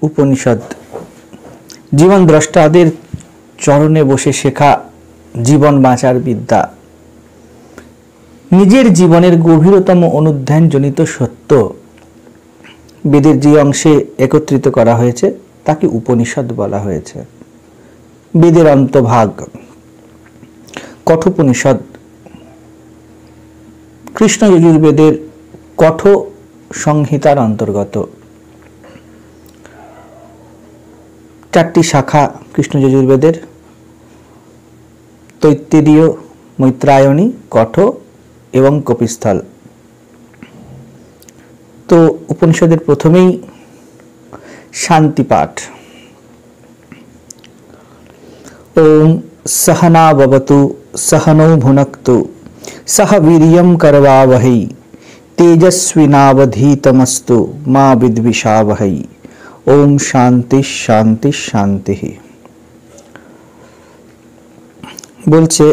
উপনিষদ জীবন দ্রষ্টাদের চরণে বসে শেখা জীবন বাঁচার বিদ্যা, নিজের জীবনের গভীরতম অনুধ্যান জনিত সত্য বেদের যে অংশে একত্রিত করা হয়েছে তাকে উপনিষদ বলা হয়েছে। বেদের অন্তভাগ কঠোপনিষদ কৃষ্ণ যজুর্বেদের কঠ সংহিতার অন্তর্গত। চারটি শাখা কৃষ্ণ যজুর্বেদের: তৈত্তিরীয়, মৈত্রায়ণী, কঠ এবং কপিস্থল। তো উপনিষদের প্রথমেই শান্তি পাঠ। ওম सहना भवतु सहनौ भुनक्तु सह वीर्यं करवावहै तेजस्विनावधीतमस्तु मा विद्विषावहै। ओम शांति शांति शांति। বলছে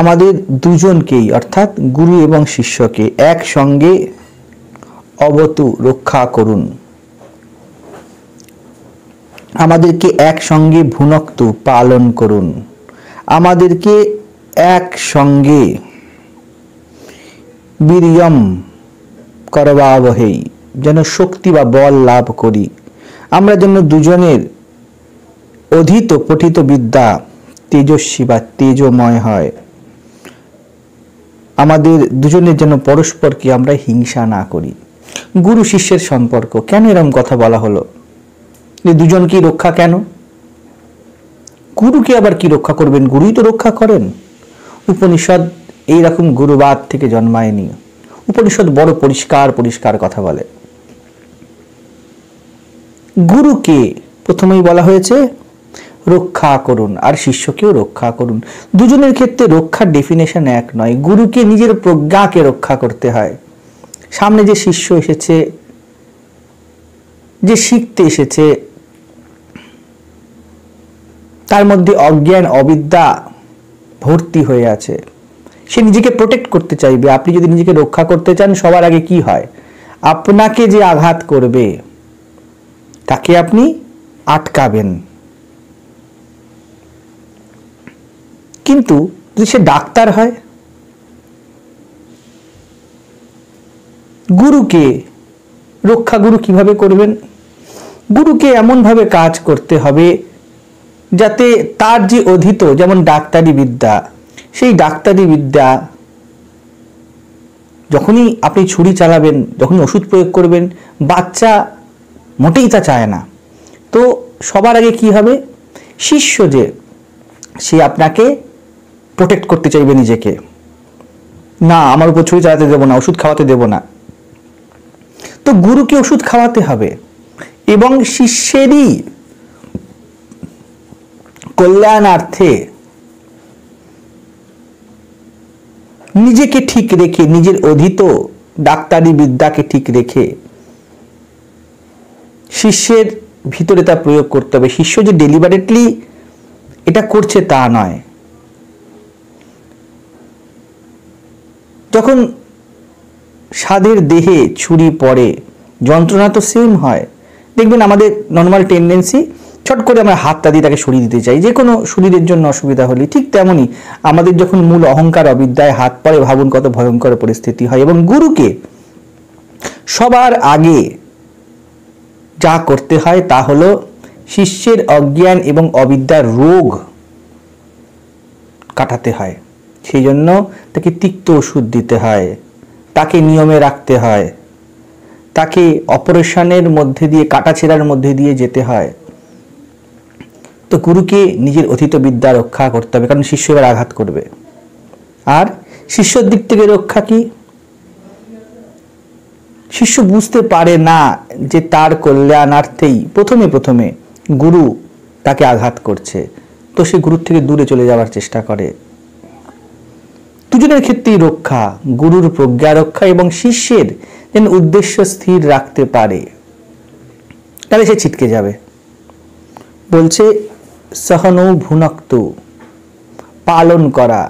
আমাদের দুজনকেই অর্থাৎ গুরু এবং শিষ্যকে একসঙ্গে অবতু রক্ষা করুন, আমাদেরকে একসঙ্গে ভুনক্তু পালন করুন, আমাদেরকে একসঙ্গে বীর্যম করবাবহৈ যেন শক্তি বা বল লাভ করি, আমরা যেন দুজনের অধীত পঠিত বিদ্যা তেজস্বী বা তেজময় হয়, আমাদের দুজনের যেন পরস্পরকে আমরা হিংসা না করি। গুরু শিষ্যের সম্পর্ক কেন এরকম কথা বলা হলো? দুজনকে রক্ষা কেন? গুরুকে আবার কি রক্ষা করবেন? গুরুই তো রক্ষা করেন। উপনিষদ এইরকম গুরুবাদ থেকে জন্মায়নি। উপনিষদ বড় পরিষ্কার পরিষ্কার কথা বলে। গুরুকে প্রথমেই বলা হয়েছে রক্ষা করুন আর শিষ্যকেও রক্ষা করুন। দুজনের ক্ষেত্রে রক্ষার ডেফিনেশন এক নয়। গুরুকে নিজের প্রজ্ঞাকে রক্ষা করতে হয়। সামনে যে শিষ্য এসেছে, যে শিখতে এসেছে, তার মধ্যে অজ্ঞান অবিদ্যা ভর্তি হয়ে আছে, সে নিজেকে প্রোটেক্ট করতে চাইবে। আপনি যদি নিজেকে রক্ষা করতে চান, সবার আগে কি হয়? আপনাকে যে আঘাত করবে তাকে আপনি আটকাবেন। কিন্তু যদি সে ডাক্তার হয়, গুরুকে রক্ষা গুরু কিভাবে করবেন? গুরুকে এমন ভাবে কাজ করতে হবে যাতে তার যে অধীত, যেমন ডাক্তারি বিদ্যা, সেই ডাক্তারি বিদ্যা যখনই আপনি ছুরি চালাবেন, যখনই ওষুধ প্রয়োগ করবেন, বাচ্চা মোটেই তা চায় না। তো সবার আগে কি হবে? শিষ্য যে, সে আপনাকে প্রোটেক্ট করতে চাইবে নিজেকে, না আমার উপর ছুরি চালাতে দেব না, ওষুধ খাওয়াতে দেব না। তো গুরুকে ওষুধ খাওয়াতে হবে এবং শিষ্যেরই কল্যাণার্থে নিজেকে ঠিক রেখে, নিজের অধীত ডাক্তারি বিদ্যাকে ঠিক রেখে শিষ্যের ভিতরে তা প্রয়োগ করতে হবে। শিষ্য যে ডেলিবারেটলি এটা করছে তা নয়। যখন সাধের দেহে ছুরি পড়ে, যন্ত্রণা তো সেম হয়। দেখবেন আমাদের নর্মাল টেন্ডেন্সি ছট করে আমরা হাতটা দিয়ে তাকে সরিয়ে দিতে চাই, যে কোনো শরীরের জন্য অসুবিধা হলে। ঠিক তেমনই আমাদের যখন মূল অহংকার অবিদ্যায় হাত পড়ে, ভাবুন কত ভয়ঙ্কর পরিস্থিতি হয়। এবং গুরুকে সবার আগে যা করতে হয় তা হলো শিষ্যের অজ্ঞান এবং অবিদ্যার রোগ কাটাতে হয়। সেই জন্য তাকে তিক্ত ওষুধ দিতে হয়, তাকে নিয়মে রাখতে হয়, তাকে অপারেশনের মধ্যে দিয়ে, কাটাছেঁড়ার মধ্যে দিয়ে যেতে হয়। তো গুরুকে নিজের অধীত বিদ্যা রক্ষা করতে হবে, কারণ শিষ্য এবার আঘাত করবে। আর শিষ্যর দিক থেকে রক্ষা কি? শিষ্য বুঝতে পারে না যে তার কল্যাণার্থেই প্রথমে গুরু তাকে আঘাত করছে, তো সে গুরুর থেকে দূরে চলে যাওয়ার চেষ্টা করে। দুজনের ক্ষেত্রেই রক্ষা, গুরুর প্রজ্ঞা রক্ষা এবং শিষ্যের যেন উদ্দেশ্য স্থির রাখতে পারে, তাহলে সে ছিটকে যাবে। বলছে সহনৌ ভুনক্তু, পালন করা।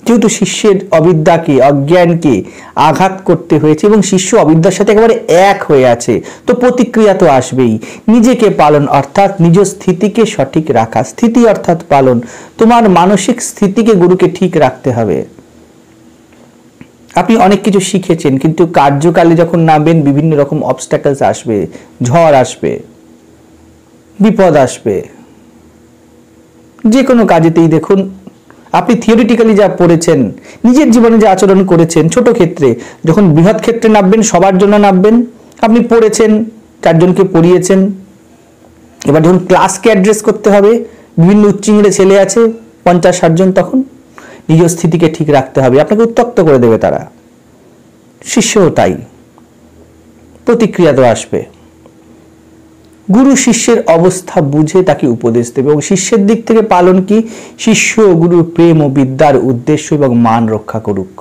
যেহেতু শিষ্যের অবিদ্যাকে, অজ্ঞানকে আঘাত করতে হয়েছে এবং শিষ্য অবিদ্যার সাথে একেবারে এক হয়ে আছে, তো প্রতিক্রিয়া তো আসবেই। নিজেকে পালন অর্থাৎ নিজ স্থিতিকে সঠিক রাখা, স্থিতি অর্থাৎ পালন। তোমার মানসিক স্থিতিকে গুরুকে ঠিক রাখতে হবে। আপনি অনেক কিছু শিখেছেন, কিন্তু কার্যকালে যখন নামবেন বিভিন্ন রকম অবস্ট্যাকলস আসবে, ঝড় আসবে, বিপদ আসবে। যে কোনো কাজেতেই দেখুন, আপনি থিওরিটিক্যালি যা পড়েছেন, নিজের জীবনে যে আচরণ করেছেন ছোট ক্ষেত্রে, যখন বৃহৎ ক্ষেত্রে নামবেন, সবার জন্য নামবেন, আপনি পড়েছেন, চারজনকে পড়িয়েছেন, এবার যখন ক্লাসকে অ্যাড্রেস করতে হবে, বিভিন্ন উচ্চিংড়ে ছেলে আছে 50-60 জন, তখন নিজ স্থিতিকে ঠিক রাখতে হবে, আপনাকে উত্ত্যক্ত করে দেবে তারা। শিষ্যও তাই, প্রতিক্রিয়া তো আসবে। গুরু শিষ্যের অবস্থা বুঝে তাকে উপদেশ দেবে এবং শিষ্যের দিক থেকে পালন কি? শিষ্য গুরুর প্রেম ও বিদ্যার উদ্দেশ্য এবং মান রক্ষা করুক,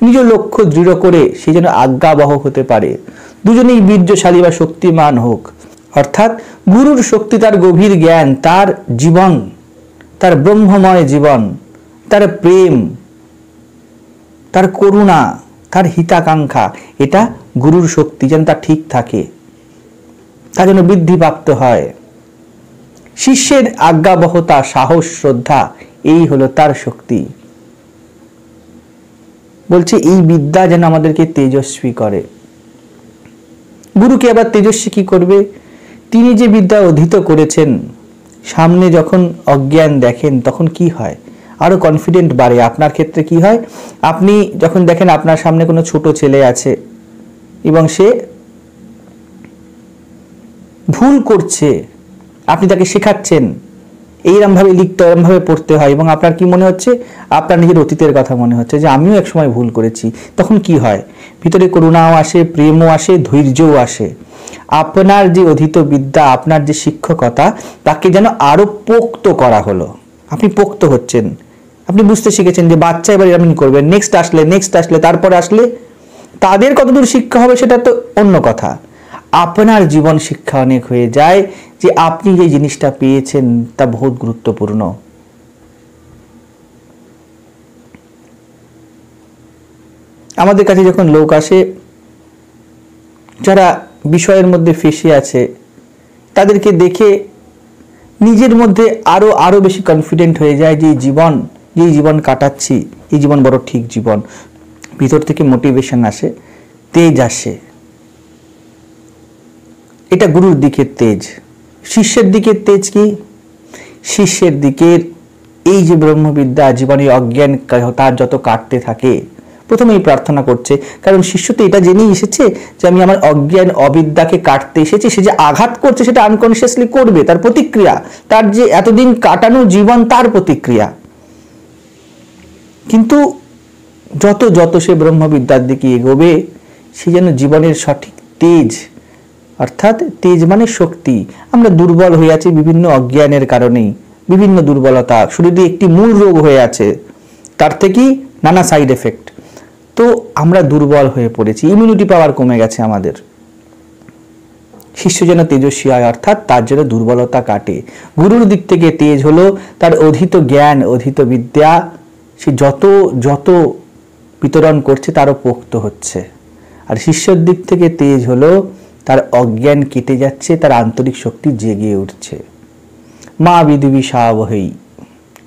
নিজ লক্ষ্য দৃঢ় করে সে যেন আজ্ঞাবহ হতে পারে, দুজনেই বীর্যশালী বা শক্তিমান হোক। অর্থাৎ গুরুর শক্তি, তার গভীর জ্ঞান, তার জীবন, তার ব্রহ্মময় জীবন, তার প্রেম, তার করুণা, তার হিতাকাঙ্ক্ষা, এটা গুরুর শক্তি যেন তা ঠিক থাকে, তা যেন বৃদ্ধিপ্রাপ্ত হয়। শিষ্যের আজ্ঞাবহতা, সাহস, শ্রদ্ধা, এই হলো তার শক্তি। বলছে এই বিদ্যা যেন আমাদেরকে তেজস্বী করে। গুরুকে আবার তেজস্বী কি করবে? তিনি যে বিদ্যা অধীত করেছেন, সামনে যখন অজ্ঞান দেখেন তখন কি হয়? আরো কনফিডেন্ট বাড়ে। আপনার ক্ষেত্রে কি হয়? আপনি যখন দেখেন আপনার সামনে কোনো ছোট ছেলে আছে এবং সে ভুল করছে, আপনি তাকে শেখাচ্ছেন এইরকম ভাবে লিখতে, এরকম ভাবে পড়তে হয়, এবং আপনার কি মনে হচ্ছে? আপনার নিজের অতীতের কথা মনে হচ্ছে যে আমিও একসময় ভুল করেছি। তখন কি হয়? ভিতরে করুণাও আসে, প্রেমও আসে, ধৈর্যও আসে। আপনার যে অধীত বিদ্যা, আপনার যে শিক্ষকতা, তাকে যেন আরো পোক্ত করা হলো। আপনি পোক্ত হচ্ছেন, আপনি বুঝতে শিখেছেন যে বাচ্চা এবার এরকম করবেন, নেক্সট আসলে তারপরে আসলে তাদের কতদূর শিক্ষা হবে সেটা তো অন্য কথা। আপনার জীবন শিক্ষা অনেক হয়ে যায় যে আপনি যে জিনিসটা পেয়েছেন তা বহুত গুরুত্বপূর্ণ। আমাদের কাছে যখন লোক আসে যারা বিষয়ের মধ্যে ফেঁসে আছে, তাদেরকে দেখে নিজের মধ্যে আরো বেশি কনফিডেন্ট হয়ে যায় যে এই জীবন কাটাচ্ছি, এই জীবন বড় ঠিক জীবন। ভিতর থেকে মোটিভেশন আসে, তেজ আসে। এটা গুরুর দিকের তেজ। শিষ্যের দিকের তেজ কি? শিষ্যের দিকের এই যে ব্রহ্মবিদ্যা, জীবনে অজ্ঞান তার যত কাটতে থাকে, প্রথমেই প্রার্থনা করছে, কারণ শিষ্য তো এটা জেনেই এসেছে যে আমি আমার অজ্ঞান অবিদ্যাকে কাটতে এসেছি। সে যে আঘাত করছে সেটা আনকনসিয়াসলি করবে, তার প্রতিক্রিয়া, তার যে এতদিন কাটানো জীবন, তার প্রতিক্রিয়া। কিন্তু যত সে ব্রহ্মবিদ্যার দিকে এগোবে, সে যেন জীবনের সঠিক তেজ, অর্থাৎ তেজ মানে শক্তি। আমরা দুর্বল হয়ে আছি বিভিন্ন অজ্ঞানের কারণেই, বিভিন্ন দুর্বলতা, শরীরে একটি মূল রোগ হয়ে আছে, তার থেকেই নানা সাইড এফেক্ট। তো আমরা দুর্বল হয়ে পড়েছি, ইমিউনিটি পাওয়ার কমে গেছে আমাদের। শিষ্য যেন তেজস্বী হয়, অর্থাৎ তার যেন দুর্বলতা কাটে। গুরুর দিক থেকে তেজ হলো তার অধীত জ্ঞান, অধীত বিদ্যা, সে যত বিতরণ করছে তারও পোক্ত হচ্ছে। আর শিষ্যর দিক থেকে তেজ হলো তার অজ্ঞান কেটে যাচ্ছে, তার আন্তরিক শক্তি জেগে উঠছে। মা বিদ্বিষাবহৈ,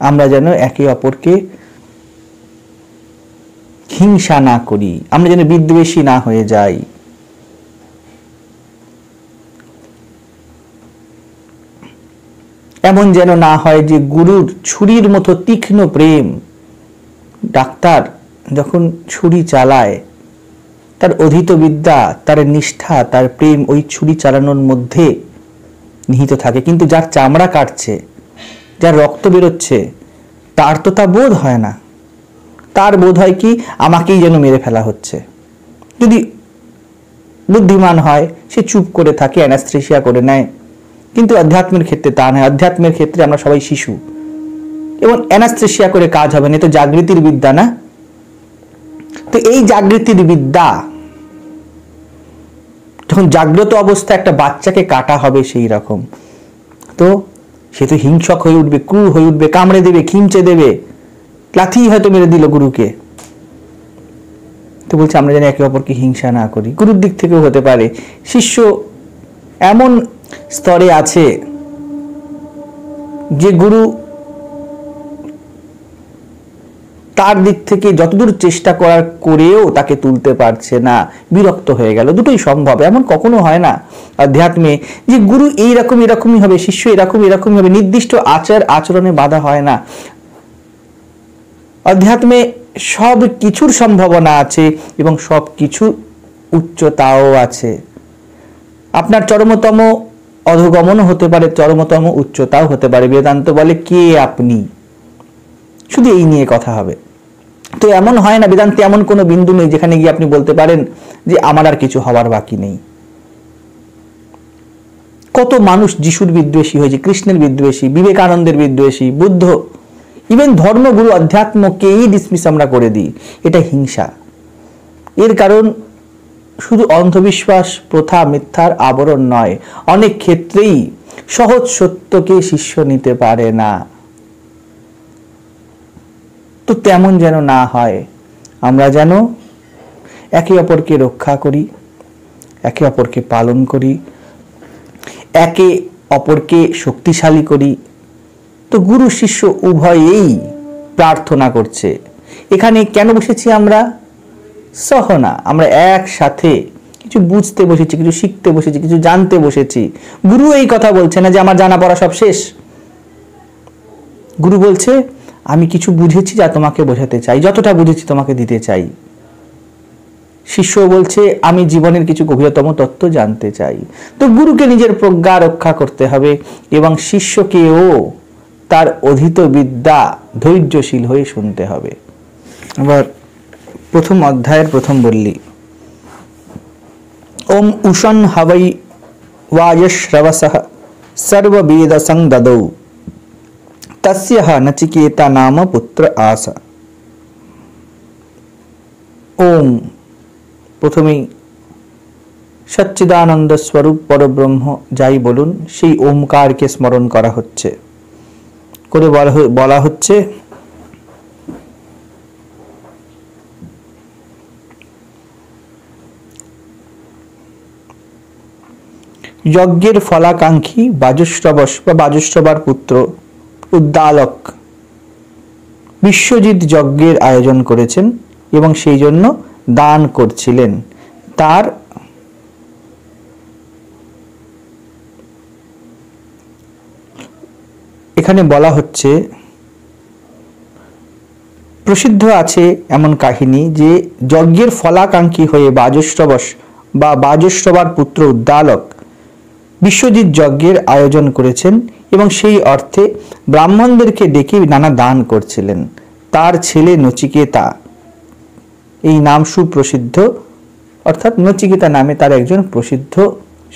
আমরা যেন একে অপরকে হিংসা না করি, আমরা যেন বিদ্বেষী না হয়ে যাই। এমন যেন না হয় যে গুরুর ছুরির মতো তীক্ষ্ণ প্রেম, ডাক্তার যখন ছুরি চালায়, তার অধীত বিদ্যা, তার নিষ্ঠা, তার প্রেম ওই ছুরি চালানোর মধ্যে নিহিত থাকে। কিন্তু যার চামড়া কাটছে, যার রক্ত বেরোচ্ছে, তার তো তা বোধ হয় না। তার বোধ হয় কি, আমাকেই যেন মেরে ফেলা হচ্ছে। যদি বুদ্ধিমান হয় সে চুপ করে থাকে, অ্যানাস্থেসিয়া করে নেয়। কিন্তু আধ্যাত্মের ক্ষেত্রে তা নয়। আধ্যাত্মের ক্ষেত্রে আমরা সবাই শিশু, এবং অ্যানাস্থেসিয়া করে কাজ হবে না, তো জাগৃতির বিদ্যা না। তো এই জাগৃতির বিদ্যা, যখন জাগ্রত অবস্থা একটা বাচ্চাকে কাটা হবে সেই রকম, তো সে তো হিংসক হয়ে উঠবে, ক্রূর হয়ে উঠবে, কামড়ে দেবে, খিমচে দেবে। লাথি হয়তো মেরে দিল গুরুকে, তো বলছে আমরা যেন একে অপরকে হিংসা না করি। গুরুর দিক থেকেও হতে পারে শিষ্য এমন স্তরে আছে যে গুরু তার দিক থেকে যতদূর চেষ্টা করার করেও তাকে তুলতে পারছে না, বিরক্ত হয়ে গেল। দুটোই সম্ভব, এমন কখনো হয় না আধ্যাত্মে যে গুরু এরকমই হবে, শিষ্য এরকমই হবে, নির্দিষ্ট আচরণে বাধা হয় না। আধ্যাত্মে সব কিছুর সম্ভাবনা আছে এবং সব কিছুর উচ্চতাও আছে। আপনার চরমতম অধগমনও হতে পারে, চরমতম উচ্চতাও হতে পারে। বেদান্ত বলে কে আপনি, শুধু এই নিয়ে কথা হবে। তো এমন হয় না, বেদান্তে এমন কোনো বিন্দু নেই যেখানে গিয়ে আপনি বলতে পারেন যে আমার আর কিছু হওয়ার বাকি নেই। কত মানুষ যিশুর বিদ্বেষী হয়েছে, কৃষ্ণের বিদ্বেষী, বিবেকানন্দের বিদ্বেষী, বুদ্ধ, ইভেন ধর্মগুরু অধ্যাত্মকেই ডিসমিস আমরা করে দিই। এটা হিংসা। এর কারণ শুধু অন্ধবিশ্বাস, প্রথা, মিথ্যার আবরণ নয়, অনেক ক্ষেত্রেই সহজ সত্যকে শিষ্য নিতে পারে না। তো তেমন যেন না হয়, আমরা যেন একে অপরকে রক্ষা করি, একে অপরকে পালন করি, একে অপরকে শক্তিশালী করি। তো গুরু শিষ্য উভয়েই প্রার্থনা করছে। এখানে কেন বসেছি আমরা? সহনা, আমরা একসাথে কিছু বুঝতে বসেছি, কিছু শিখতে বসেছি, কিছু জানতে বসেছি। গুরু এই কথা বলছে না যে আমার জানা পড়া সব শেষ। গুরু বলছে আমি কিছু বুঝেছি যা তোমাকে বোঝাতে চাই, যতটা বুঝেছি তোমাকে দিতে চাই। শিষ্য বলছে আমি জীবনের কিছু গভীরতম তত্ত্ব জানতে চাই। তো গুরুকে নিজের প্রজ্ঞা রক্ষা করতে হবে এবং শিষ্যকেও তার অধীত বিদ্যা ধৈর্যশীল হয়ে শুনতে হবে। আবার প্রথম অধ্যায়ের প্রথম বললি, ওম উষণ হাবৈ वायश्रवसः सर्ववेद संददौ तस्यः नचिकेता नाम पुत्र आस। ओम प्रथमेই সচ্চিদানন্দ স্বরূপ পরব্রহ্ম যাই বলুন, সেই ওমকারকে স্মরণ করা হচ্ছে, করে বলা হচ্ছে যজ্ঞের ফলাকাঙ্ক্ষী বাজুশ্রবস বা বাজুশ্রবার পুত্র উদ্দালক বিশ্বজিৎ যজ্ঞের আয়োজন করেছেন এবং সেই জন্য দান করছিলেন। তার এখানে বলা হচ্ছে, প্রসিদ্ধ আছে এমন কাহিনী যে যজ্ঞের ফলাকাঙ্ক্ষী হয়ে বাজুশ্রবস বা বাজুশ্রবার পুত্র উদ্দালক বিশ্বজিৎ যজ্ঞের আয়োজন করেছেন এবং সেই অর্থে ব্রাহ্মণদেরকে ডেকে নানা দান করছিলেন। তার ছেলে নচিকেতা, এই নাম সুপ্রসিদ্ধ, অর্থাৎ নচিকেতা নামে তার একজন প্রসিদ্ধ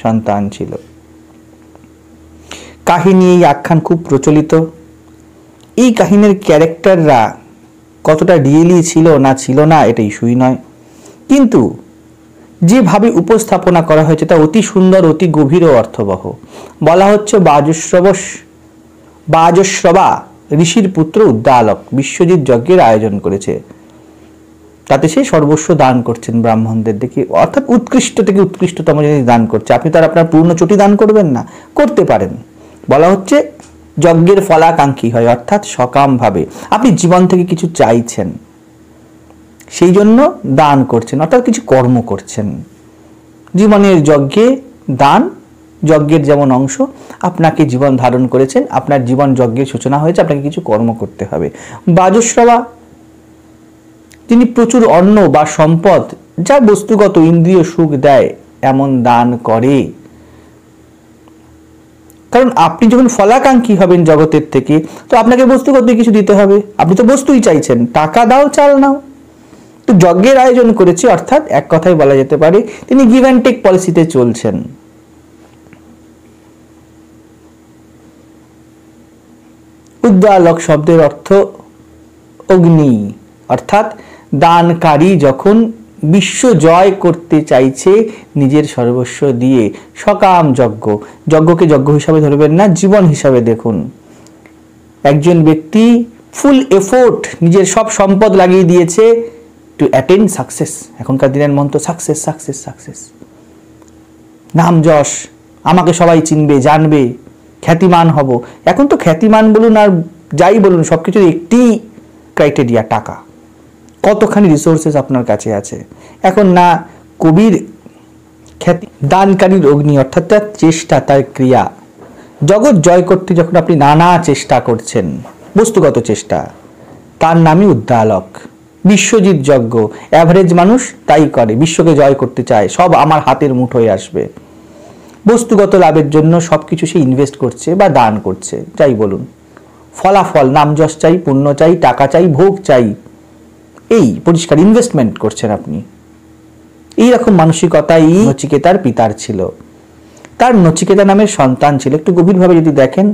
সন্তান ছিল। কাহিনী, এই আখ্যান খুব প্রচলিত। এই কাহিনীর ক্যারেক্টাররা কতটা রিয়েলি ছিল না এটা ইস্যুই নয়, কিন্তু যেভাবে উপস্থাপনা করা হয়েছে তা অতি সুন্দর, অতি গভীর ও অর্থবহ। বলা হচ্ছে বাজশ্রবা ঋষির পুত্র উদ্দালক বিশ্বজিৎ যজ্ঞের আয়োজন করেছে, তাতে সে সর্বস্ব দান করছেন ব্রাহ্মণদের দেখে, অর্থাৎ উৎকৃষ্ট থেকে উৎকৃষ্টতম জিনিস দান করছে। আপনি তো আর আপনার পূর্ণ চটি দান করবেন না, করতে পারেন। বলা হচ্ছে যজ্ঞের ফলাকাঙ্ক্ষী হয়, অর্থাৎ সকাম ভাবে আপনি জীবন থেকে কিছু চাইছেন, সেই জন্য দান করছেন, অর্থাৎ কিছু কর্ম করছেন। জীবনের যজ্ঞে দান, যজ্ঞের যেমন অংশ, আপনাকে জীবন ধারণ করেছেন, আপনার জীবন যজ্ঞের সূচনা হয়েছে, আপনাকে কিছু কর্ম করতে হবে। বাজশ্রবা তিনি প্রচুর অন্ন বা সম্পদ যা বস্তুগত ইন্দ্রিয় সুখ দেয় এমন দান করে। কারণ আপনি যখন ফলাকাঙ্ক্ষী হবেন জগতের থেকে, তো আপনাকে বস্তুগত কিছু দিতে হবে। আপনি তো বস্তুই চাইছেন, টাকা দাও চাল নাও। তো যজ্ঞের আয়োজন করেছে, অর্থাৎ এক কথায় বলা যেতে পারে তিনি গিভ অ্যান্ড টেক পলিসিতে চলছেন। উদ্দালক শব্দের অর্থ অগ্নি, অর্থাৎ দানকারী যখন বিশ্ব জয় করতে চাইছে নিজের সর্বস্ব দিয়ে। সকাম যজ্ঞ, যজ্ঞকে যজ্ঞ হিসাবে ধরবেন না, জীবন হিসাবে দেখুন। একজন ব্যক্তি ফুল এফোর্ট, নিজের সব সম্পদ লাগিয়ে দিয়েছে টু অ্যাটেন্ড সাকসেস। এখনকার দিনের মন্ত্র সাকসেস সাকসেস সাকসেস, নাম যশ, আমাকে সবাই চিনবে জানবে, খ্যাতিমান হব। এখন তো খ্যাতিমান বলুন আর যাই বলুন, সব কিছুর একটি ক্রাইটেরিয়া টাকা। কতখানি রিসোর্সেস আপনার কাছে আছে। এখন না কবির খ্যাতি, দানকারীর অগ্নি, অর্থাৎ তার চেষ্টা, তার ক্রিয়া। জগৎ জয় করতে যখন আপনি নানা চেষ্টা করছেন, বস্তুগত চেষ্টা, তার নামই উদ্দালক। বিশ্বজিৎ যজ্ঞ, অ্যাভারেজ মানুষ তাই করে, বিশ্বকে জয় করতে চায়, সব আমার হাতের মুঠোয় আসবে। বস্তুগত লাভের জন্য সবকিছু সে ইনভেস্ট করছে বা দান করছে, যাই বলুন। ফলাফল, নাম যশ চাই, পুণ্য চাই, টাকা চাই, ভোগ চাই, এই পরিষ্কার ইনভেস্টমেন্ট করছেন আপনি। এইরকম মানসিকতাই নচিকেতার পিতার ছিল। তার নচিকেতা নামের সন্তান ছিল। একটু গভীরভাবে যদি দেখেন,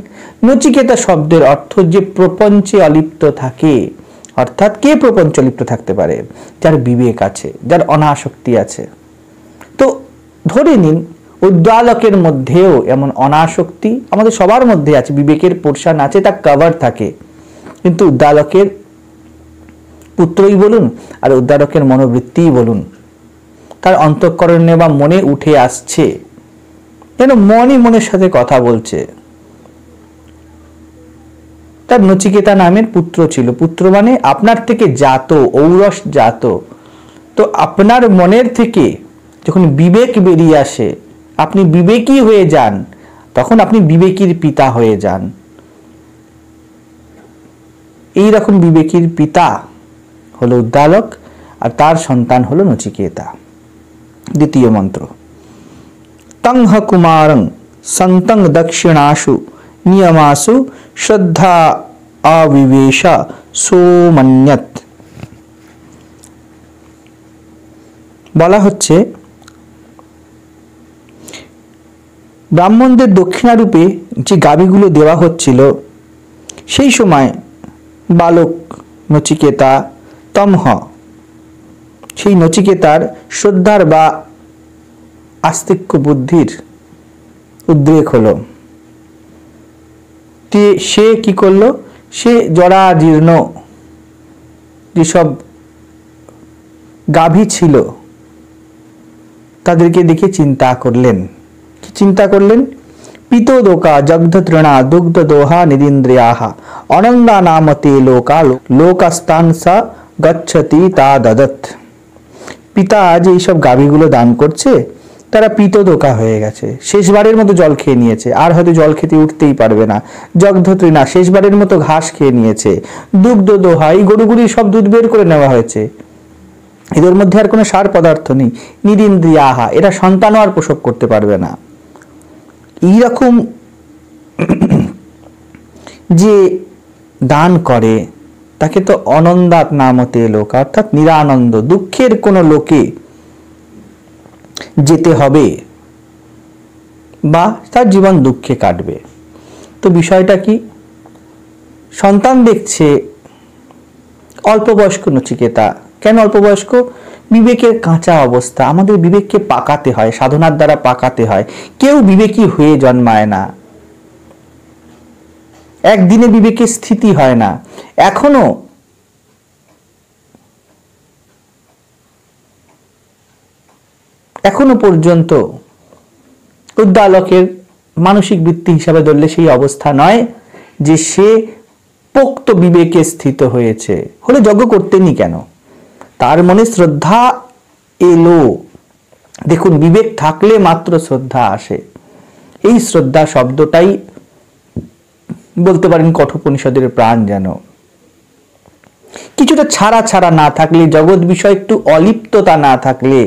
নচিকেতা শব্দের অর্থ যে প্রপঞ্চে অলিপ্ত থাকে। অর্থাৎ কে প্রপঞ্চে লিপ্ত থাকতে পারে? যার বিবেক আছে, যার অনাসক্তি আছে। তো ধরে নিন উদ্দালকের মধ্যেও এমন অনাসক্তি আমাদের সবার মধ্যে আছে, বিবেকের পোর্শন আছে, তা কভার থাকে। কিন্তু উদ্দালকের পুত্রই বলুন আর উদ্দালকের মনোবৃত্তিই বলুন, তার অন্তঃকরণে বা মনে উঠে আসছে, যেন মনই মনের সাথে কথা বলছে। তার নচিকেতা নামের পুত্র ছিল। পুত্র মানে আপনার থেকে জাত, ঔরস জাত। তো আপনার মনের থেকে যখন বিবেক বেরিয়ে আসে, আপনি বিবেকী হয়ে যান, তখন আপনি বিবেকীর পিতা হয়ে যান। এই রকম বিবেকীর পিতা হলো উদ্দালক, আর তার সন্তান হলো নচিকেতা। দ্বিতীয় মন্ত্র, তংহ কুমারং সন্তং দক্ষিণাসু নিয়মাসু শ্রদ্ধা আবিবেশ সোমন্যত। বলা হচ্ছে ব্রাহ্মণদের দক্ষিণারূপে যে গাভীগুলো দেওয়া হচ্ছিল, সেই সময় বালক নচিকেতা তমহ, সেই নচিকেতার শ্রদ্ধার বা আস্তিক্য বুদ্ধির উদ্রেক হলো। সে কি করলো? সে জরাজীর্ণ যেসব গাভী ছিল তাদেরকে দেখে চিন্তা করলেন। কি চিন্তা করলেন? পিতোদোকা জগ্ধতৃণা দুগ্ধ দোহা নিদিন্দ্রিয়াহা অনন্দা নামতে লোকা লোকাস্তান সা গচ্ছতি তা দদত। পিতা যে এইসব গাভীগুলো দান করছে, তারা পিতোদোকা হয়ে গেছে, শেষবারের মতো জল খেয়ে নিয়েছে, আর হয়তো জল খেতে উঠতেই পারবে না। জগ্ধতৃণা, শেষবারের মতো ঘাস খেয়ে নিয়েছে। দুগ্ধ দোহা, এই গরুগুলির সব দুধ বের করে নেওয়া হয়েছে, এদের মধ্যে আর কোনো সার পদার্থ নেই। নিদিন্দ্রিয়াহা, এরা সন্তানও আর প্রসব করতে পারবে না। এইরকম যে দান করে তাকে তো অনন্দাত নামতে লোক, অর্থাৎ নিরানন্দ, দুঃখের কোনো লোকে যেতে হবে বা তার জীবন দুঃখে কাটবে। তো বিষয়টা কি? সন্তান দেখছে অল্প বয়স্ক নচিকেতা। কেন অল্প বয়স্ক? বিবেকের কাঁচা অবস্থা। আমাদের বিবেককে পাকাতে হয়, সাধনার দ্বারা পাকাতে হয়। কেউ বিবেকী হয়ে জন্মায় না, একদিনে বিবেকের স্থিতি হয় না। এখনো পর্যন্ত উদ্দালকের মানসিক বৃত্তি হিসাবে ধরলে সেই অবস্থা নয় যে সে পোক্ত বিবেকে স্থিত হয়েছে। হলে যজ্ঞ করতেনি কেন? তার মনে শ্রদ্ধা এলো। দেখুন, বিবেক থাকলে মাত্র শ্রদ্ধা আসে। এই শ্রদ্ধা শব্দটাই বলতে পারেন কঠোপনিষদের প্রাণ। যেন কিছুটা ছাড়া ছাড়া না থাকলে, জগৎ বিষয় একটু অলিপ্ততা না থাকলে,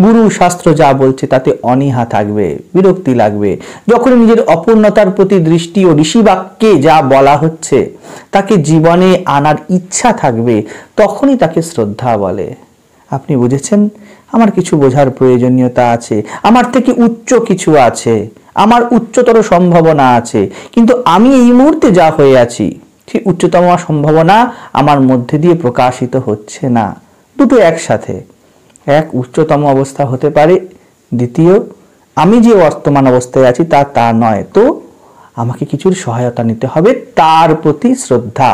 গুরু শাস্ত্র যা বলছে তাতে অনীহা থাকবে, বিরক্তি লাগবে। যখন নিজের অপূর্ণতার প্রতি দৃষ্টি ও ঋষি বাক্যে যা বলা হচ্ছে তাকে জীবনে আনার ইচ্ছা থাকবে, তখনই তাকে শ্রদ্ধা বলে। আপনি বুঝেছেন? আমার কিছু বোঝার প্রয়োজনীয়তা আছে, আমার থেকে উচ্চ কিছু আছে, আমার উচ্চতর সম্ভাবনা আছে, কিন্তু আমি এই মুহূর্তে যা হয়ে আছি সেই উচ্চতম সম্ভাবনা আমার মধ্যে দিয়ে প্রকাশিত হচ্ছে না। দুটো একসাথে, এক উচ্চতম অবস্থা হতে পারে, দ্বিতীয় আমি যে বর্তমান অবস্থায় আছি তা নয়। তো আমাকে কিছুর সহায়তা নিতে হবে, তার প্রতি শ্রদ্ধা,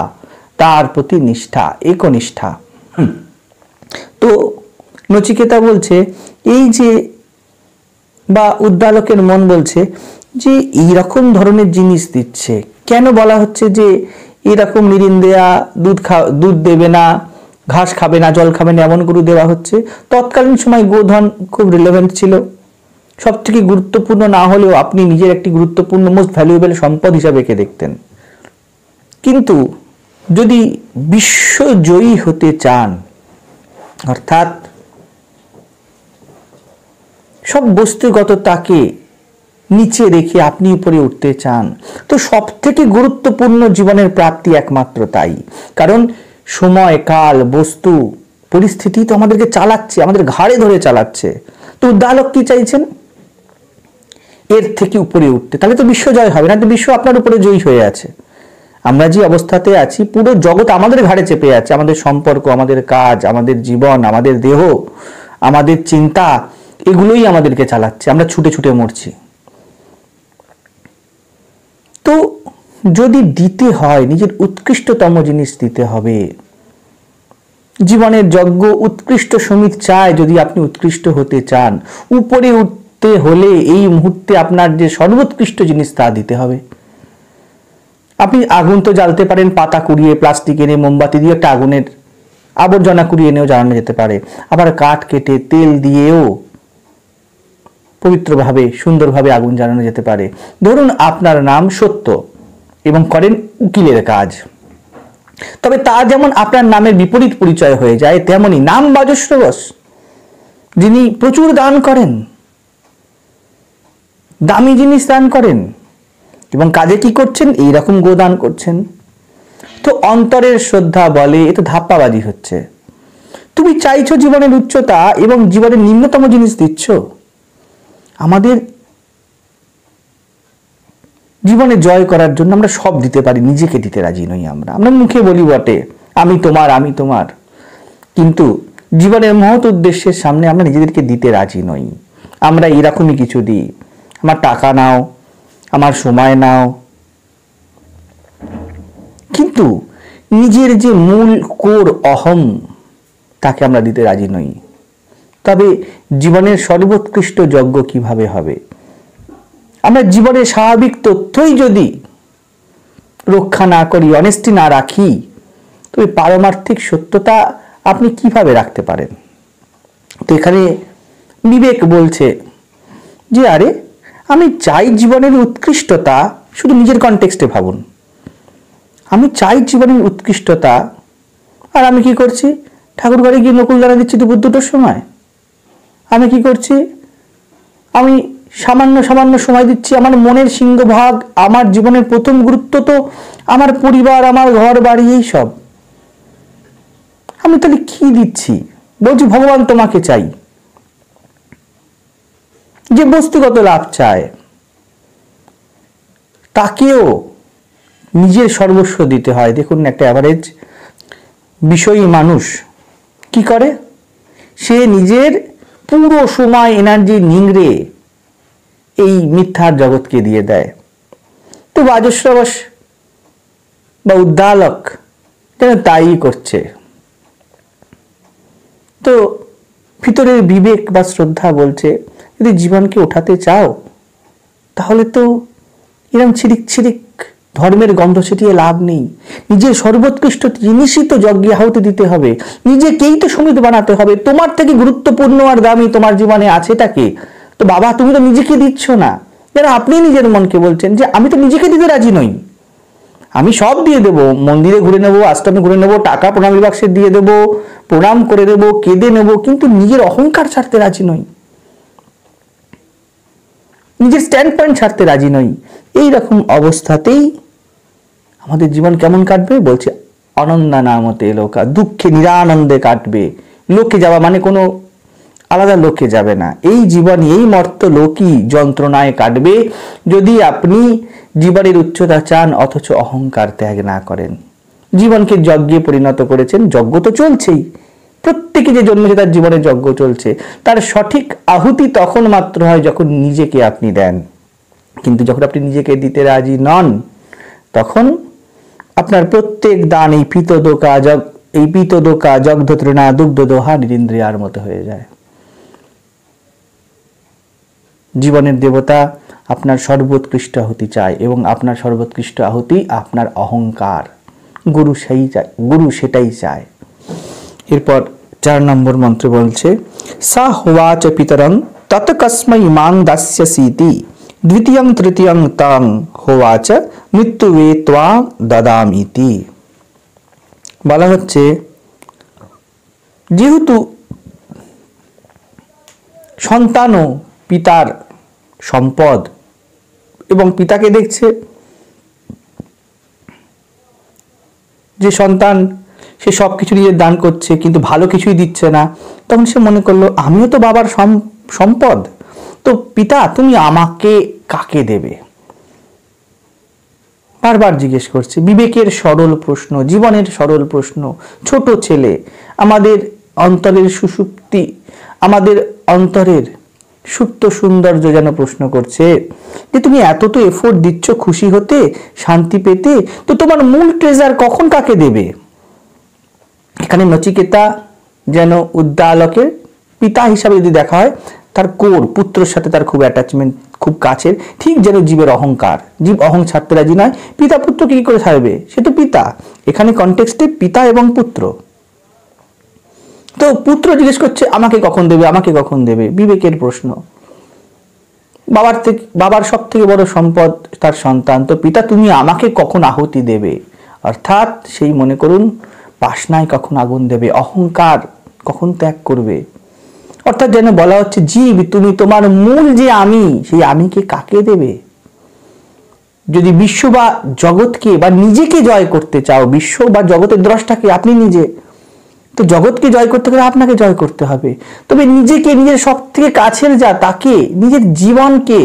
তার প্রতি নিষ্ঠা, একনিষ্ঠা। তো নচিকেতা বলছে এই যে, বা উদ্দালকের মন বলছে যে এইরকম ধরনের জিনিস দিচ্ছে, কেন বলা হচ্ছে যে এরকম নিরিন্দেয়া, দুধ দেবে না, ঘাস খাবে না, জল খাবে না, এমন গরু দেওয়া হচ্ছে। তৎকালীন সময় গোধন খুব রিলেভেন্ট ছিল, সব থেকে গুরুত্বপূর্ণ না হলেও আপনি নিজের একটি গুরুত্বপূর্ণ মোস্ট ভ্যালুয়েবল সম্পদ হিসাবে একে দেখতেন। কিন্তু যদি বিশ্বজয়ী হতে চান, অর্থাৎ সব বস্তুগততাকে নিচে রেখে আপনি উপরে উঠতে চান, তো সব থেকে গুরুত্বপূর্ণ জীবনের প্রাপ্তি একমাত্র তাই। কারণ সময়, কাল, বস্তু, পরিস্থিতি তো আমাদেরকে চালাচ্ছে, আমাদের ঘাড়ে ধরে চালাচ্ছে। তো উদ্দালক কি চাইছেন? এর থেকে উপরে উঠতে। তাহলে তো বিশ্ব জয় হবে না, তো বিশ্ব আপনার উপরে জয়ী হয়ে আছে। আমরা যে অবস্থাতে আছি, পুরো জগৎ আমাদের ঘাড়ে চেপে আছে। আমাদের সম্পর্ক, আমাদের কাজ, আমাদের জীবন, আমাদের দেহ, আমাদের চিন্তা, এগুলোই আমাদেরকে চালাচ্ছে। আমরা ছুটে ছুটে মরছি। তো যদি দিতে হয়, নিজের উৎকৃষ্টতম জিনিস দিতে হবে। জীবনের যজ্ঞ উৎকৃষ্ট সমিত চায়। যদি আপনি উৎকৃষ্ট হতে চান, উপরে উঠতে হলে এই মুহূর্তে আপনার যে সর্বোৎকৃষ্ট জিনিস তা দিতে হবে। আপনি আগুন তো জ্বালতে পারেন, পাতা কুড়িয়ে, প্লাস্টিক এনে, মোমবাতি দিয়ে একটা আগুনের আবর্জনা কুড়িয়ে এনেও জ্বালানো যেতে পারে। আবার কাঠ কেটে তেল দিয়েও পবিত্রভাবে, সুন্দরভাবে আগুন জ্বালানো যেতে পারে। ধরুন আপনার নাম সত্য এবং করেন উকিলের কাজ, তবে তা যেমন আপনার নামের বিপরীত পরিচয় হয়ে যায়, তেমনি নাম বাজস্র বস, যিনি প্রচুর দান করেন, দামি জিনিস দান করেন এবং কাজে কি করছেন? এইরকম গোদান করছেন। তো অন্তরের শ্রদ্ধা বলে এ তো ধাপ্পাবাজি হচ্ছে। তুমি চাইছো জীবনের উচ্চতা এবং জীবনের নিম্নতম জিনিস দিচ্ছ। আমাদের জীবনে জয় করার জন্য আমরা সব দিতে পারি, নিজেকে দিতে রাজি নই। আমরা মুখে বলি বটে আমি তোমার, আমি তোমার, কিন্তু জীবনের মহৎ উদ্দেশ্যের সামনে আমরা নিজেদেরকে দিতে রাজি নই। আমরা এরকমই কিছু দিই, আমার টাকা নাও, আমার সময় নাও, কিন্তু নিজের যে মূল কোর অহম, তাকে আমরা দিতে রাজি নই। তবে জীবনের সর্বোৎকৃষ্ট যজ্ঞ কিভাবে হবে? আমরা জীবনের স্বাভাবিক তথ্যই যদি রক্ষা না করি, অনেস্টি না রাখি, তবে পারমার্থিক সত্যতা আপনি কিভাবে রাখতে পারেন? তো এখানে বিবেক বলছে যে আরে আমি চাই জীবনের উৎকৃষ্টতা, শুধু নিজের কনটেক্সটে ভাবুন। আমি চাই জীবনের উৎকৃষ্টতা, আর আমি কি করছি? ঠাকুর ঘরে গিয়ে নকুলদানা দিচ্ছি দুপুর 2টোর সময়। আমি কি করছি? আমি সামান্য সামান্য সময় দিচ্ছি। আমার মনের সিংহভাগ, আমার জীবনের প্রথম গুরুত্ব তো আমার পরিবার, আমার ঘর বাড়ি, এই সব। আমি তাহলে কি দিচ্ছি? বলছি ভগবান তোমাকে চাই। যে বস্তুগত লাভ চায় তাকেও নিজের সর্বস্ব দিতে হয়। দেখুন একটা অ্যাভারেজ বিষয়ী মানুষ কি করে? সে নিজের পুরো সময়, এনার্জি নিংড়ে এই মিথ্যার জগৎকে দিয়ে দেয়। তো বাজস্রবস বা উদ্দালক যেন তাই করছে। তো ভিতরের বিবেক বা শ্রদ্ধা বলছে যদি জীবনকে ওঠাতে চাও, তাহলে তো এরকম ছিরিক ছিরিক ধর্মের গন্ধ ছিটিয়ে লাভ নেই। নিজের সর্বোৎকৃষ্ট জিনিসই তো যজ্ঞে আহুতি দিতে হবে, নিজেকেই তো সমিত বানাতে হবে। তোমার থেকে গুরুত্বপূর্ণ আর দামি তোমার জীবনে আছেটাকে? তো বাবা তুমি তো নিজেকে দিচ্ছ না। যেন আপনি নিজের মনকে বলছেন যে আমি তো নিজেকে দিতে রাজি নই, আমি সব দিয়ে দেবো, মন্দিরে ঘুরে নেবো, আশ্রমে ঘুরে নেবো, টাকা প্রণামী বাক্সে দিয়ে দেবো, প্রণাম করে দেবো, কেঁদে নেবো, কিন্তু নিজের অহংকার ছাড়তে রাজি নই, নিজের স্ট্যান্ড পয়েন্ট ছাড়তে রাজি নই। এইরকম অবস্থাতেই আমাদের জীবন কেমন কাটবে? বলছে অনন্দা নামতে লোকা, দুঃখে নিরানন্দে কাটবে। লোকে যাওয়া মানে কোনো আলাদা লোকে যাবে না, এই জীবন এই মর্ত লোকই যন্ত্রণায় কাটবে যদি আপনি জীবনের উচ্চতা চান অথচ অহংকার ত্যাগ না করেন। জীবনকে যজ্ঞে পরিণত করেছেন, যজ্ঞ তো চলছেই, প্রত্যেকে যে জন্মেছে তার জীবনে যজ্ঞ চলছে। তার সঠিক আহুতি তখন মাত্র হয় যখন নিজেকে আপনি দেন। কিন্তু যখন আপনি নিজেকে দিতে রাজি নন, তখন আপনি আপনার প্রত্যেক দান এই পিতদোকা জগধতৃণা দুগ্ধদোহা নিরিন্দ্রিয়ার মতো হয়ে যায়। জীবনের দেবতা আপনার সর্বোৎকৃষ্ট আহুতি চায় এবং আপনার সর্বোৎকৃষ্ট আহুতি আপনার অহংকার। গুরু সেটাই চায়। এরপর 4 নম্বর মন্ত্র বলছে, সা হোয়াচ পিতরং তৎকস্मै মাং দাস্যসীতি দ্বিতীয়ং তৃতীয়ং তং হোয়াচ মৃত্যুবে ত্বা দদামিতি। বলা হচ্ছে, যেহেতু সন্তানও পিতার সম্পদ এবং পিতাকে দেখছে যে সন্তান সে সব কিছু নিজের দান করছে কিন্তু ভালো কিছুই দিচ্ছে না, তখন সে মনে করলো আমিও তো বাবার সম্পদ, তো পিতা তুমি আমাকে কাকে দেবে? বারবার জিজ্ঞেস করছে। বিবেকের সরল প্রশ্ন, জীবনের সরল প্রশ্ন। ছোট ছেলে, আমাদের অন্তরের সুষুপ্তি, আমাদের অন্তরের সুপ্ত সৌন্দর্য যেন প্রশ্ন করছে যে তুমি এত তো এফোর্ট দিচ্ছ খুশি হতে, শান্তি পেতে, তো তোমার মূল ট্রেজার কখন কাকে দেবে? এখানে নচিকেতা যেন উদ্দালকের পিতা হিসাবে যদি দেখা হয়, তার কোর পুত্রের সাথে তার খুব অ্যাটাচমেন্ট, খুব কাছের। ঠিক যেন জীবের অহংকার, জীব অহং ছাড়তে রাজি নয়। পিতা পুত্রকে কি করে ছাড়বে? সে তো পিতা। এখানে কনটেক্সটে পিতা এবং পুত্র। তো পুত্র জিজ্ঞেস করছে আমাকে কখন দেবে, আমাকে কখন দেবে? বিবেকের প্রশ্ন। বাবার সব থেকে বড় সম্পদ তার সন্তান, তো পিতা তুমি আমাকে কখন আহুতি দেবে? অর্থাৎ সেই মনে করুন বাসনায় কখন আগুন দেবে, অহংকার কখন ত্যাগ করবে। অর্থাৎ যেন বলা হচ্ছে জীব তুমি তোমার মূল যে আমি, সেই আমিকে কাকে দেবে? যদি বিশ্ব বা জগৎকে বা নিজেকে জয় করতে চাও, বিশ্ব বা জগতের দ্রষ্টাকে আপনি নিজে, তো জগৎকে জয় করতে গেলে আপনাকে জয় করতে হবে। তবে নিজেকে, নিজের সব থেকে কাছের যা তাকে, নিজের জীবনকে,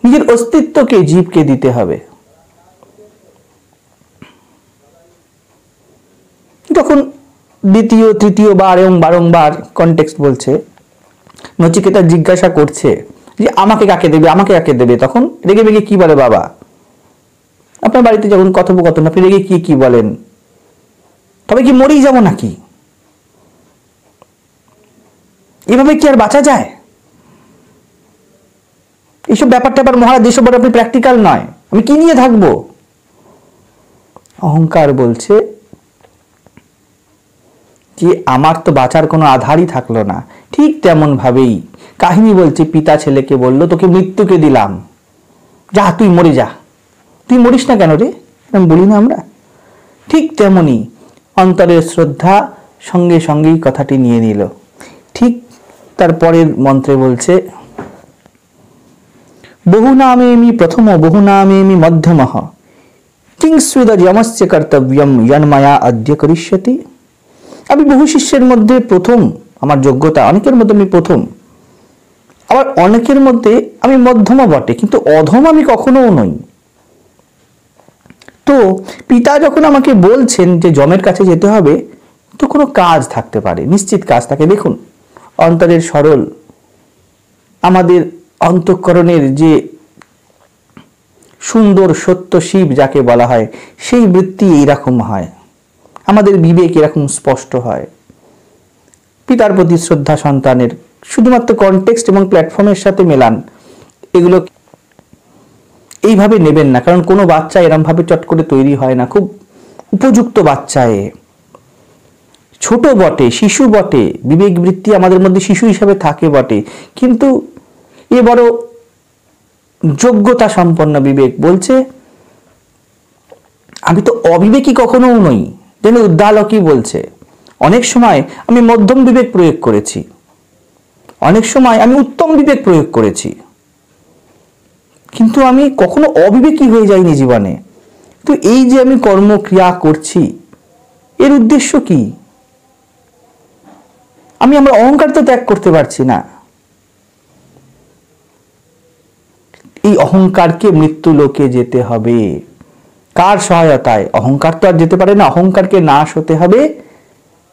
নিজের অস্তিত্বকে জীবকে দিতে হবে। যখন দ্বিতীয় তৃতীয় বার এবং বারংবার কনটেক্সট বলছে, নচিকেতা জিজ্ঞাসা করছে যে আমাকে কাকে দেবে, আমাকে কাকে দেবে, তখন রেগে বেগে কি বলে বাবা? আপনার বাড়িতে যখন কথোপকথন, আপনি রেগে কি বলেন? তবে কি মরেই যাব নাকি? এভাবে কি আর বাঁচা যায়? এইসব ব্যাপারটা আবার মহারাজ যেসব আপনি প্র্যাকটিক্যাল নয়, আমি কি নিয়ে থাকবো? অহংকার বলছে যে আমার তো বাঁচার কোনো আধারই থাকলো না। ঠিক তেমন ভাবেই কাহিনী বলছে, পিতা ছেলেকে বলল তোকে মৃত্যুকে দিলাম, যা তুই মরে যা। তুই মরিস না কেন রে? বলি না আমরা? ঠিক তেমনি অন্তরের শ্রদ্ধা সঙ্গে সঙ্গেই কথাটি নিয়ে নিল। ঠিক তারপরের মন্ত্রে বলছে, বহু নামেমি প্রথম বহু নামেমি মধ্যমঃ কিংস্বিদ যমস্য কর্তব্যম যন্ময়া অদ্য করিষ্যতি। আমি বহু শিষ্যের মধ্যে প্রথম, আমার যোগ্যতা অনেকের মধ্যে আমি প্রথম, আবার অনেকের মধ্যে আমি মধ্যমা বটে, কিন্তু অধম আমি কখনো নই। তো পিতা যখন আমাকে বলছেন যে যমের কাছে যেতে হবে, তো কোনো কাজ থাকতে পারে, নিশ্চিত কাজ থাকে। দেখুন অন্তরের সরল, আমাদের অন্তঃকরণের যে সুন্দর সত্য শিব যাকে বলা হয়, সেই বৃত্তি এইরকম হয়, আমাদের বিবেক এরকম স্পষ্ট হয়। পিতার প্রতি শ্রদ্ধা সন্তানের, শুধুমাত্র কনটেক্সট এবং প্ল্যাটফর্মের সাথে মেলান, এগুলো এইভাবে নেবেন না, কারণ কোনো বাচ্চা এরম ভাবে চট করে তৈরি হয় না। খুব উপযুক্ত বাচ্চা, ছোট বটে, শিশু বটে, বিবেক বৃত্তি আমাদের মধ্যে শিশু হিসাবে থাকে বটে, কিন্তু এ বড় যোগ্যতা সম্পন্ন বিবেক। বলছে আমি তো অবিবেকী কখনো নই। যেন উদ্দালকই বলছে, অনেক সময় আমি মধ্যম বিবেক প্রয়োগ করেছি, অনেক সময় আমি উত্তম বিবেক প্রয়োগ করেছি, কিন্তু আমি কখনো অবিবেকী হয়ে যাইনি জীবনে। তো এই যে আমি কর্মক্রিয়া করছি, এর উদ্দেশ্য কি? আমরা অহংকার তো ত্যাগ করতে পারছি না। এই অহংকারকে মৃত্যু লোকে যেতে হবে। কার সহায়তায়? অহংকার তো আর যেতে পারে না, অহংকারকে নাশ হতে হবে।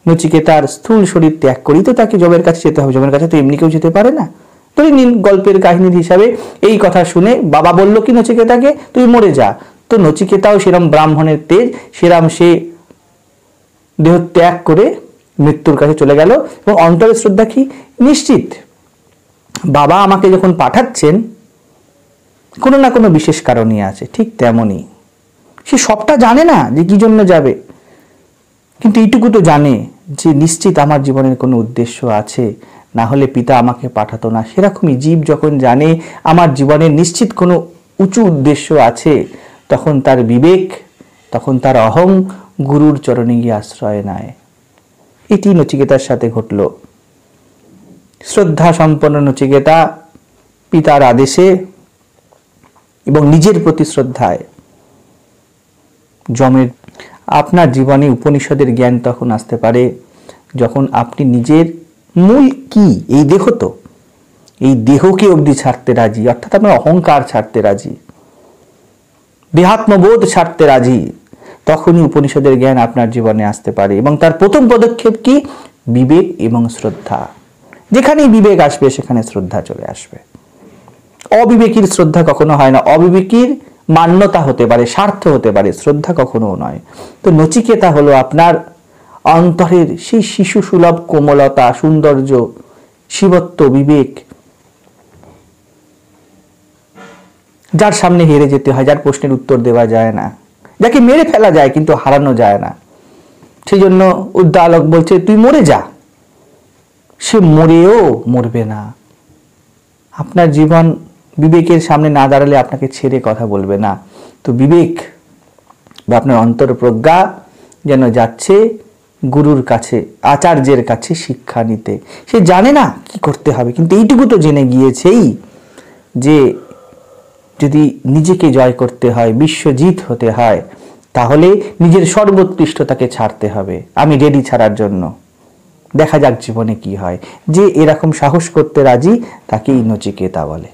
নচিকেতার স্থূল শরীর ত্যাগ করি তো তাকে যমের কাছে যেতে হবে, যমের কাছে তো এমনি কেউ যেতে পারে না। ধরে নিন গল্পের কাহিনীর হিসাবে এই কথা শুনে বাবা বলল কি নচিকেতাকে তুই মরে যা, তো নচিকেতাও সেরাম ব্রাহ্মণের তেজ, সেরাম সে দেহ ত্যাগ করে মৃত্যুর কাছে চলে গেল। এবং অন্তরের শ্রদ্ধা কি? নিশ্চিত বাবা আমাকে যখন পাঠাচ্ছেন কোনো না কোনো বিশেষ কারণই আছে। ঠিক তেমনই সে সবটা জানে না যে কি জন্য যাবে, কিন্তু এইটুকু তো জানে যে নিশ্চিত আমার জীবনের কোনো উদ্দেশ্য আছে, না হলে পিতা আমাকে পাঠাতো না। সেরকমই জীব যখন জানে আমার জীবনের নিশ্চিত কোনো উঁচু উদ্দেশ্য আছে, তখন তার বিবেক, তখন তার অহং গুরুর চরণে গিয়ে আশ্রয় নেয়। এটি নচিকেতার সাথে ঘটল। শ্রদ্ধা সম্পন্ন নচিকেতা পিতার আদেশে এবং নিজের প্রতি শ্রদ্ধায় যমের। আপনার জীবনে উপনিষদের জ্ঞান তখন আসতে পারে যখন আপনি নিজের মূল কি, এই দেহ, তো এই দেহকে অবধি ছাড়তে রাজি, অর্থাৎ আপনার অহংকার ছাড়তে রাজি, দেহাত্মবোধ ছাড়তে রাজি, তখনই উপনিষদের জ্ঞান আপনার জীবনে আসতে পারে। এবং তার প্রথম পদক্ষেপ কি? বিবেক এবং শ্রদ্ধা। যেখানেই বিবেক আসবে সেখানে শ্রদ্ধা চলে আসবে। অবিবেকীর শ্রদ্ধা কখনো হয় না। অবিবেকীর মান্যতা হতে পারে, স্বার্থ হতে পারে, শ্রদ্ধা কখনো নয়। তো নচিকেতা হলো আপনার অন্তরের সেই শিশু সুলভ কোমলতা, সৌন্দর্য, শিবত্ব, বিবেক, যার সামনে হেরে যেতে হয়, যার প্রশ্নের উত্তর দেওয়া যায় না, যাকে মেরে ফেলা যায় কিন্তু হারানো যায় না। সেই জন্য উদ্দালক বলছে তুই মরে যা, সে মরেও মরবে না। আপনার জীবন বিবেকের সামনে না দাঁড়ালে আপনাকে ছেড়ে কথা বলবে না। তো বিবেক বা আপনার অন্তর প্রজ্ঞা যেন যাচ্ছে গুরুর কাছে, আচার্যের কাছে শিক্ষা নিতে। সে জানে না কি করতে হবে, কিন্তু এইটুকু তো জেনে গিয়েছেই যে যদি নিজেকে জয় করতে হয়, বিশ্বজিৎ হতে হয়, তাহলে নিজের সর্বোৎকৃষ্টতাকে ছাড়তে হবে। আমি রেডি ছাড়ার জন্য, দেখা যাক জীবনে কি হয়। যে এরকম সাহস করতে রাজি তাকেই নচিকেতা বলে।